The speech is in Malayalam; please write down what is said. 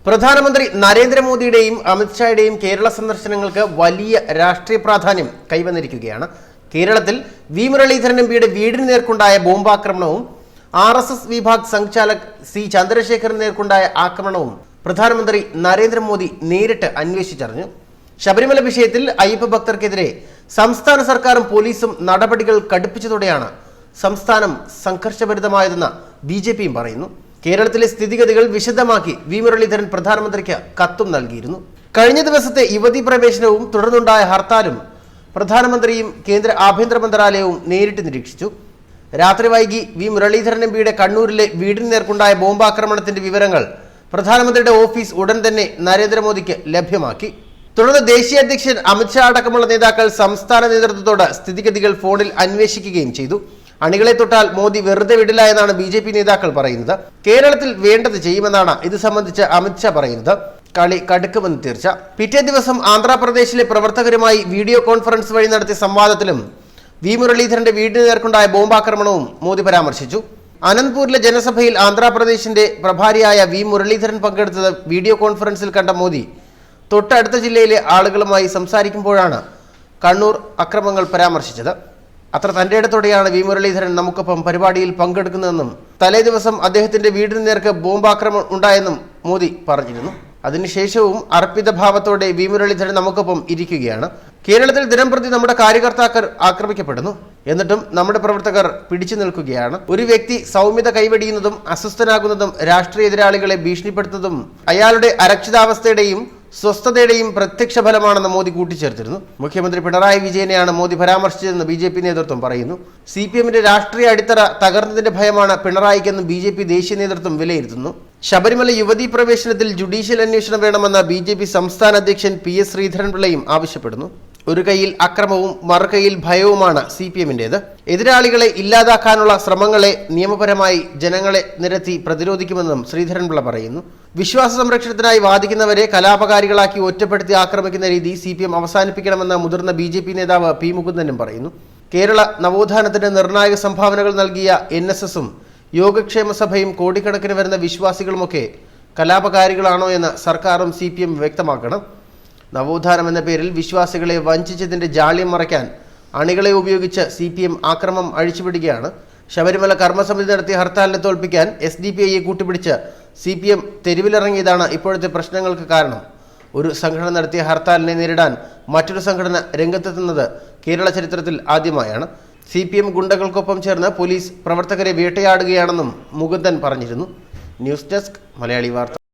പ്രധാനമന്ത്രി നരേന്ദ്രമോദിയുടെയും അമിത്ഷായുടെയും കേരള സന്ദർശനങ്ങൾക്ക് വലിയ രാഷ്ട്രീയ പ്രാധാന്യം കൈവന്നിരിക്കുകയാണ്. കേരളത്തിൽ വി മുരളീധരൻ എംപിയുടെ വീടിന് നേർക്കുണ്ടായ ബോംബാക്രമണവും RSS വിഭാഗ് സംഘാലക് സി ചന്ദ്രശേഖരന് നേർക്കുണ്ടായ ആക്രമണവും പ്രധാനമന്ത്രി നരേന്ദ്രമോദി നേരിട്ട് അന്വേഷിച്ചറിഞ്ഞു. ശബരിമല വിഷയത്തിൽ അയ്യപ്പ ഭക്തർക്കെതിരെ സംസ്ഥാന സർക്കാരും പോലീസും നടപടികൾ കടുപ്പിച്ചതോടെയാണ് സംസ്ഥാനം സംഘർഷഭരിതമായതെന്ന് BJPയും പറയുന്നു. കേരളത്തിലെ സ്ഥിതിഗതികൾ വിശദമാക്കി വി മുരളീധരൻ പ്രധാനമന്ത്രിക്ക് കത്തും നൽകിയിരുന്നു. കഴിഞ്ഞ ദിവസത്തെ യുവതീ പ്രവേശനവും തുടർന്നുണ്ടായ ഹർത്താലും പ്രധാനമന്ത്രിയും കേന്ദ്ര ആഭ്യന്തര മന്ത്രാലയവും നേരിട്ട് നിരീക്ഷിച്ചു. രാത്രി വൈകി വി മുരളീധരൻ എംപിയുടെ കണ്ണൂരിലെ വീടിന് നേർക്കുണ്ടായ ബോംബാക്രമണത്തിന്റെ വിവരങ്ങൾ പ്രധാനമന്ത്രിയുടെ ഓഫീസ് ഉടൻ തന്നെ നരേന്ദ്രമോദിക്ക് ലഭ്യമാക്കി. തുടർന്ന് ദേശീയ അധ്യക്ഷൻ അമിത്ഷാ അടക്കമുള്ള നേതാക്കൾ സംസ്ഥാന നേതൃത്വത്തോട് സ്ഥിതിഗതികൾ ഫോണിൽ അന്വേഷിക്കുകയും ചെയ്തു. അണികളെ തൊട്ടാൽ മോദി വെറുതെ വിടില്ല എന്നാണ് BJP നേതാക്കൾ പറയുന്നത്. കേരളത്തിൽ വേണ്ടത് ചെയ്യുമെന്നാണ് ഇത് സംബന്ധിച്ച് അമിത്ഷാ പറയുന്നത്. കളി കടുക്കുമെന്ന് തീർച്ച. പിറ്റേ ദിവസം ആന്ധ്രാപ്രദേശിലെ പ്രവർത്തകരുമായി വീഡിയോ കോൺഫറൻസ് വഴി നടത്തിയ സംവാദത്തിലും വി മുരളീധരന്റെ വീടിന് നേർക്കുണ്ടായ ബോംബാക്രമണവും മോദി പരാമർശിച്ചു. അനന്ത്പൂരിലെ ജനസഭയിൽ ആന്ധ്രാപ്രദേശിന്റെ പ്രഭാരിയായ വി മുരളീധരൻ പങ്കെടുത്തത് വീഡിയോ കോൺഫറൻസിൽ കണ്ട മോദി തൊട്ടടുത്ത ജില്ലയിലെ ആളുകളുമായി സംസാരിക്കുമ്പോഴാണ് കണ്ണൂർ അക്രമങ്ങൾ പരാമർശിച്ചത്. അത്ര തന്റെ ഇടത്തോടെയാണ് വി മുരളീധരൻ നമുക്കൊപ്പം പരിപാടിയിൽ പങ്കെടുക്കുന്നതെന്നും തലേ ദിവസം അദ്ദേഹത്തിന്റെ വീടിന് നേർക്ക് ബോംബാക്രമണം ഉണ്ടായെന്നും മോദി പറഞ്ഞിരുന്നു. അതിനുശേഷവും അർപ്പിത ഭാവത്തോടെ വി മുരളീധരൻ നമുക്കൊപ്പം ഇരിക്കുകയാണ്. കേരളത്തിൽ ദിനംപ്രതി നമ്മുടെ കാര്യകർത്താക്കൾ ആക്രമിക്കപ്പെടുന്നു, എന്നിട്ടും നമ്മുടെ പ്രവർത്തകർ പിടിച്ചു നിൽക്കുകയാണ്. ഒരു വ്യക്തി സൗമ്യത കൈവെടിയുന്നതും അസ്വസ്ഥനാകുന്നതും രാഷ്ട്രീയ എതിരാളികളെ ഭീഷണിപ്പെടുത്തുന്നതും അയാളുടെ അരക്ഷിതാവസ്ഥയുടെയും സ്വസ്ഥതയുടെയും പ്രത്യക്ഷ ഫലമാണെന്ന് മോദി കൂട്ടിച്ചേർത്തിരുന്നു. മുഖ്യമന്ത്രി പിണറായി വിജയനെയാണ് മോദി പരാമർശിച്ചതെന്ന് BJP നേതൃത്വം പറയുന്നു. CPMന്റെ രാഷ്ട്രീയ അടിത്തറ തകർന്നതിന്റെ ഭയമാണ് പിണറായിക്കെന്ന് BJP ദേശീയ നേതൃത്വം വിലയിരുത്തുന്നു. ശബരിമല യുവതീ പ്രവേശനത്തിൽ ജുഡീഷ്യൽ അന്വേഷണം വേണമെന്ന് BJP സംസ്ഥാന അധ്യക്ഷൻ PS ശ്രീധരൻപിള്ളയും ആവശ്യപ്പെടുന്നു. ഒരു കൈയിൽ അക്രമവും മറുകൈയിൽ ഭയവുമാണ് CPMന്റേത്. എതിരാളികളെ ഇല്ലാതാക്കാനുള്ള ശ്രമങ്ങളെ നിയമപരമായി ജനങ്ങളെ നിരത്തി പ്രതിരോധിക്കുമെന്നും ശ്രീധരൻപിള്ള പറയുന്നു. വിശ്വാസ സംരക്ഷണത്തിനായി വാദിക്കുന്നവരെ കലാപകാരികളാക്കി ഒറ്റപ്പെടുത്തി ആക്രമിക്കുന്ന രീതി CPM അവസാനിപ്പിക്കണമെന്ന് മുതിർന്ന BJP നേതാവ് P മുകുന്ദനും പറയുന്നു. കേരള നവോത്ഥാനത്തിന് നിർണായക സംഭാവനകൾ നൽകിയ NSSഉം യോഗക്ഷേമ സഭയും കോടിക്കണക്കിന് വരുന്ന വിശ്വാസികളുമൊക്കെ കലാപകാരികളാണോ എന്ന് സർക്കാരും CPM വ്യക്തമാക്കണം. നവോത്ഥാനം എന്ന പേരിൽ വിശ്വാസികളെ വഞ്ചിച്ചതിന്റെ ജാള്യം മറയ്ക്കാൻ അണികളെ ഉപയോഗിച്ച് CPM ആക്രമം അഴിച്ചുവിടുകയാണ്. ശബരിമല കർമ്മസമിതി നടത്തിയ ഹർത്താലിനെ തോൽപ്പിക്കാൻ SDPIയെ കൂട്ടുപിടിച്ച് CPM തെരുവിലിറങ്ങിയതാണ് ഇപ്പോഴത്തെ പ്രശ്നങ്ങൾക്ക് കാരണം. ഒരു സംഘടന നടത്തിയ ഹർത്താലിനെ നേരിടാൻ മറ്റൊരു സംഘടന രംഗത്തെത്തുന്നത് കേരള ചരിത്രത്തിൽ ആദ്യമായാണ്. CPM ഗുണ്ടകൾക്കൊപ്പം ചേർന്ന് പോലീസ് പ്രവർത്തകരെ വേട്ടയാടുകയാണെന്നും മുകുന്ദൻ പറഞ്ഞിരുന്നു. ന്യൂസ് ഡെസ്ക് മലയാളി വാർത്ത.